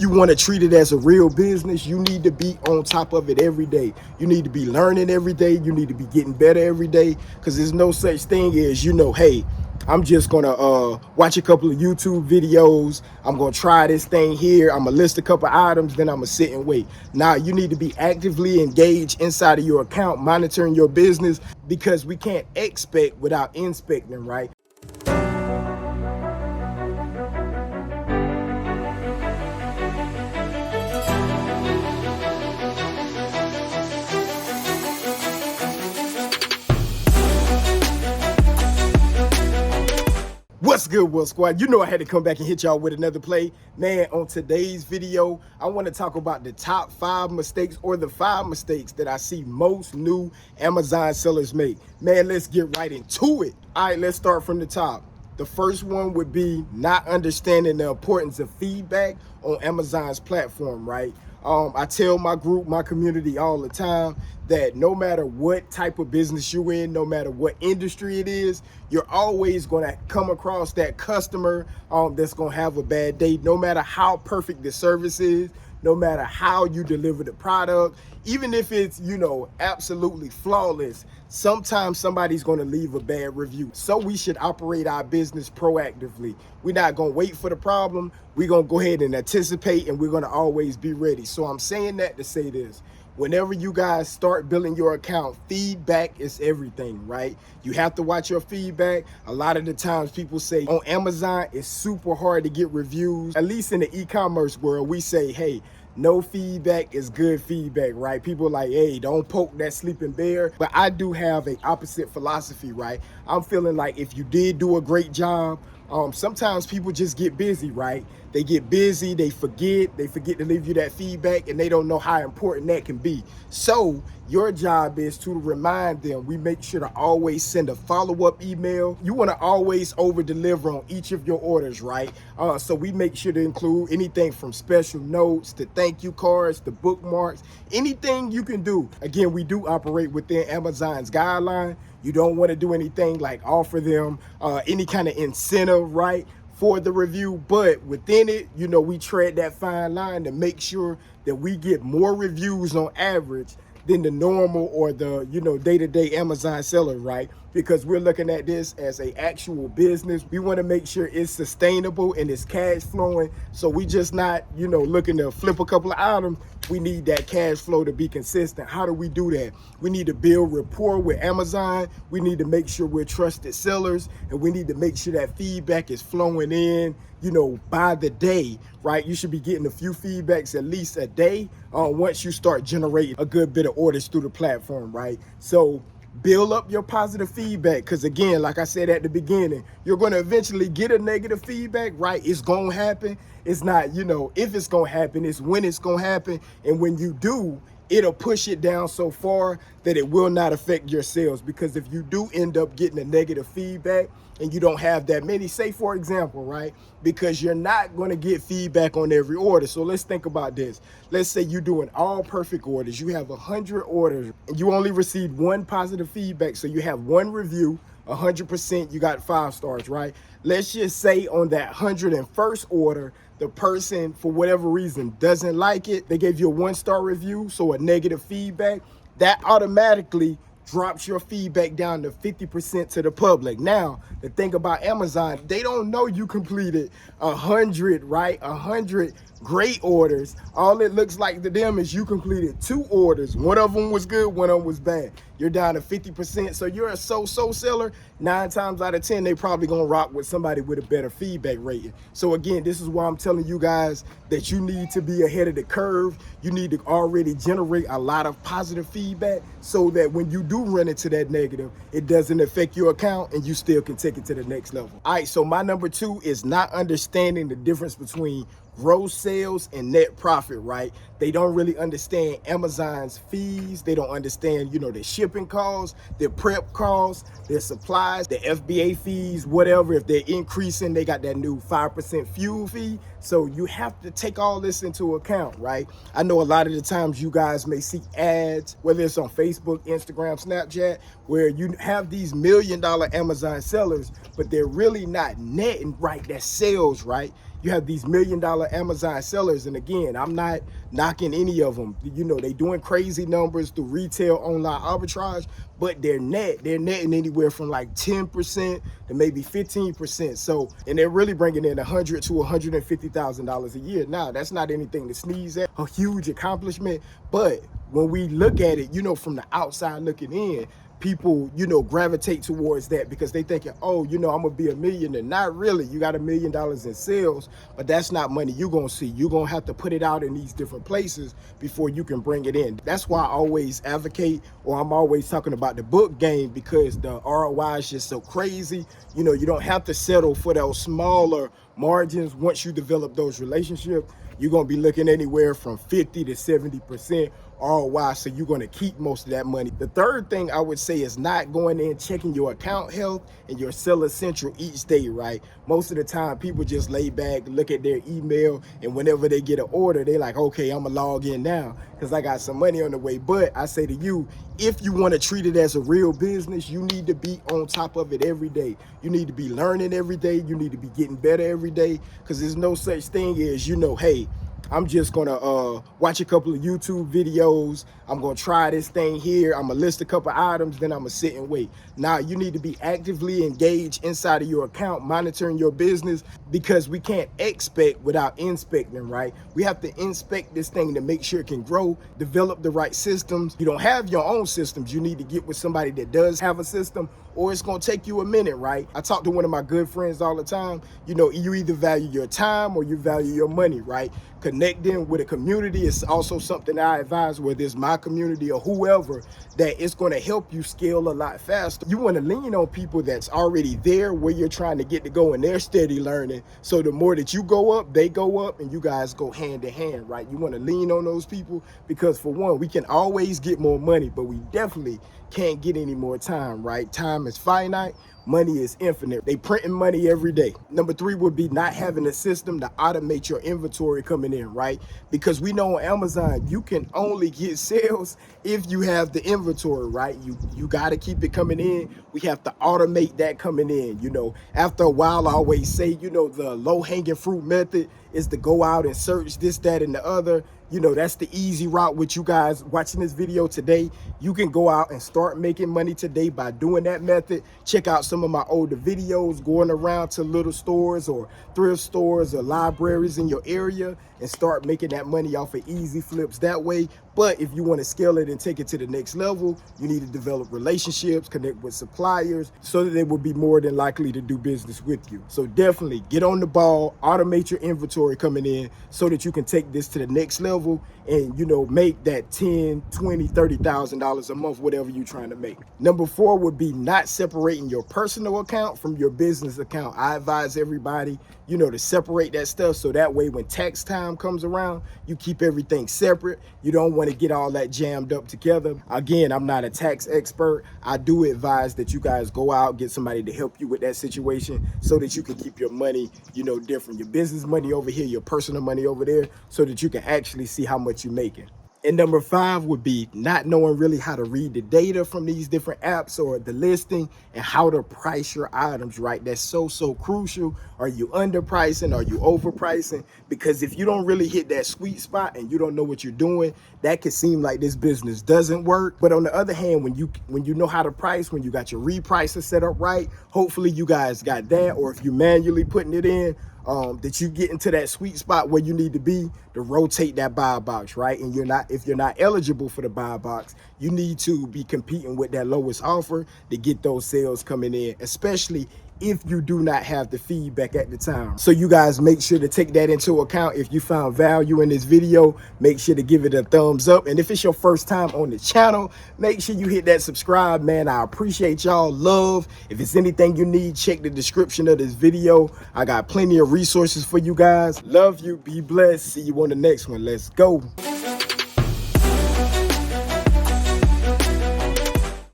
you want to treat it as a real business, you need to be on top of it every day. You need to be learning every day. You need to be getting better every day, because there's no such thing as, hey, I'm just gonna watch a couple of YouTube videos. I'm gonna try this thing here. I'm gonna list a couple items, then I'm gonna sit and wait. Now you need to be actively engaged inside of your account, monitoring your business, because we can't expect without inspecting, right? What's good, Will Squad? You know I had to come back and hit y'all with another play. Man, on today's video, I want to talk about the top 5 mistakes, or the 5 mistakes that I see most new Amazon sellers make. Man, let's get right into it. All right, let's start from the top. The first one would be not understanding the importance of feedback on Amazon's platform, right? I tell my group, my community all the time that no matter what type of business you're in, no matter what industry it is, you're always going to come across that customer that's going to have a bad day. No matter how perfect the service is, no matter how you deliver the product, even if it's, absolutely flawless, sometimes somebody's going to leave a bad review. So we should operate our business proactively. We're not going to wait for the problem. We're going to go ahead and anticipate, and we're going to always be ready. So I'm saying that to say this. Whenever you guys start building your account, feedback is everything, right? You have to watch your feedback. A lot of the times people say on Amazon, it's super hard to get reviews. At least in the e-commerce world, we say, hey, no feedback is good feedback, right? People are like, hey, don't poke that sleeping bear. But I do have an opposite philosophy, right? I'm feeling like if you did do a great job, sometimes people just get busy, right? They get busy, they forget to leave you that feedback, and they don't know how important that can be. So your job is to remind them. We make sure to always send a follow-up email. You want to always over-deliver on each of your orders, right? So we make sure to include anything from special notes to thank you cards to bookmarks, anything you can do. Again, we do operate within Amazon's guideline. You don't want to do anything like offer them any kind of incentive, right, for the review. But within it, we tread that fine line to make sure that we get more reviews on average than the normal or the, day-to-day Amazon seller, right? Because we're looking at this as a actual business. We want to make sure it's sustainable and it's cash flowing. So we just not, looking to flip a couple of items. We need that cash flow to be consistent. How do we do that? We need to build rapport with Amazon. We need to make sure we're trusted sellers, and we need to make sure that feedback is flowing in, by the day, right? You should be getting a few feedbacks at least a day once you start generating a good bit of orders through the platform, right? So build up your positive feedback, because again, like I said at the beginning, you're going to eventually get a negative feedback, right? It's going to happen. It's not, if it's going to happen, it's when it's going to happen. And when you do, it'll push it down so far that it will not affect your sales. Because if you do end up getting a negative feedback and you don't have that many, say for example, right, because you're not going to get feedback on every order. So let's think about this. Let's say you're doing all perfect orders. You have 100 orders and you only received 1 positive feedback. So you have 1 review, 100%, you got 5 stars, right? Let's just say on that 101st order, the person, for whatever reason, doesn't like it. They gave you a 1-star review, so a negative feedback. That automatically drops your feedback down to 50% to the public. Now, the thing about Amazon, they don't know you completed 100, right? 100 great orders. All it looks like to them is you completed 2 orders. One of them was good, one of them was bad. You're down to 50%. So you're a so-so seller. 9 times out of 10, they probably gonna rock with somebody with a better feedback rating. So again, this is why I'm telling you guys that you need to be ahead of the curve. You need to already generate a lot of positive feedback so that when you do run into that negative, it doesn't affect your account and you still can take it to the next level. All right, so my number 2 is not understanding the difference between gross sales and net profit, right? They don't really understand Amazon's fees. They don't understand, their shipping costs, their prep costs, their supplies, their FBA fees, whatever. If they're increasing, they got that new 5% fuel fee. So you have to take all this into account, right? I know a lot of the times you guys may see ads, whether it's on Facebook, Instagram, Snapchat, where you have these $1 million Amazon sellers, but they're really not netting, right? That sales, right? You have these $1 million Amazon sellers, and again, I'm not knocking any of them. You know, they doing crazy numbers through retail online arbitrage, but they're netting anywhere from like 10% to maybe 15%. So, and they're really bringing in $100,000 to $150,000 a year. Now, that's not anything to sneeze at, a huge accomplishment, but when we look at it, you know, from the outside looking in, people, you know, gravitate towards that because they thinking, oh, you know, I'm gonna be a millionaire. Not really. You got $1 million in sales, but that's not money you're gonna see. You're gonna have to put it out in these different places before you can bring it in. That's why I always advocate, or I'm always talking about the book game, because the ROI is just so crazy. You know, you don't have to settle for those smaller margins. Once you develop those relationships, you're gonna be looking anywhere from 50 to 70% ROI, so you're gonna keep most of that money. The third thing I would say is not going in checking your account health and your Seller Central each day, right? Most of the time, people just lay back, look at their email, and whenever they get an order, they like, okay, I'm gonna log in now because I got some money on the way. But I say to you, if you want to treat it as a real business, you need to be on top of it every day. You need to be learning every day. You need to be getting better every day, because there's no such thing as, you know, hey, I'm just gonna watch a couple of YouTube videos. I'm gonna try this thing here. I'm gonna list a couple items, then I'm gonna sit and wait. Now, you need to be actively engaged inside of your account, monitoring your business, because we can't expect without inspecting, right? We have to inspect this thing to make sure it can grow, develop the right systems. You don't have your own systems. You need to get with somebody that does have a system, or it's gonna take you a minute, right? I talk to one of my good friends all the time. You know, you either value your time or you value your money, right? Connecting with a community is also something I advise, whether it's my community or whoever, that it's going to help you scale a lot faster. You want to lean on people that's already there where you're trying to get to go, and they're steady learning. So the more that you go up, they go up, and you guys go hand in hand, right? You want to lean on those people because, for one, we can always get more money, but we definitely can't get any more time, right? Time is finite. Money is infinite. They printing money every day. Number 3 would be not having a system to automate your inventory coming in, right? Because we know on Amazon, you can only get sales if you have the inventory, right? You got to keep it coming in. We have to automate that coming in. You know, after a while, I always say, you know, the low hanging fruit method is to go out and search this, that, and the other. You know, that's the easy route with you guys watching this video today. You can go out and start making money today by doing that method. Check out some of my older videos, going around to little stores or thrift stores or libraries in your area, and start making that money off of easy flips that way. But if you want to scale it and take it to the next level, you need to develop relationships, connect with suppliers, so that they will be more than likely to do business with you. So definitely get on the ball, automate your inventory coming in so that you can take this to the next level and, you know, make that $10,000, $20,000, $30,000 a month, whatever you're trying to make. Number 4 would be not separating your personal account from your business account. I advise everybody, you know, to separate that stuff, so that way when tax time comes around, you keep everything separate. You don't want to get all that jammed up together. Again, I'm not a tax expert. I do advise that you guys go out, get somebody to help you with that situation so that you can keep your money, you know, different. Your business money over here, your personal money over there, so that you can actually see how much you're making. And number 5 would be not knowing really how to read the data from these different apps or the listing and how to price your items, right? That's so crucial. Are you underpricing? Are you overpricing? Because if you don't really hit that sweet spot and you don't know what you're doing, that could seem like this business doesn't work. But on the other hand, when you know how to price, when you got your repricer set up right, hopefully you guys got that, or if you manually putting it in, that you get into that sweet spot where you need to be to rotate that buy box, right? And if you're not eligible for the buy box, you need to be competing with that lowest offer to get those sales coming in, especially if you do not have the feedback at the time. So you guys make sure to take that into account. If you found value in this video, make sure to give it a thumbs up. And if it's your first time on the channel, make sure you hit that subscribe, man. I appreciate y'all love. If it's anything you need, check the description of this video. I got plenty of resources for you guys. Love you. Be blessed. See you on the next one. Let's go.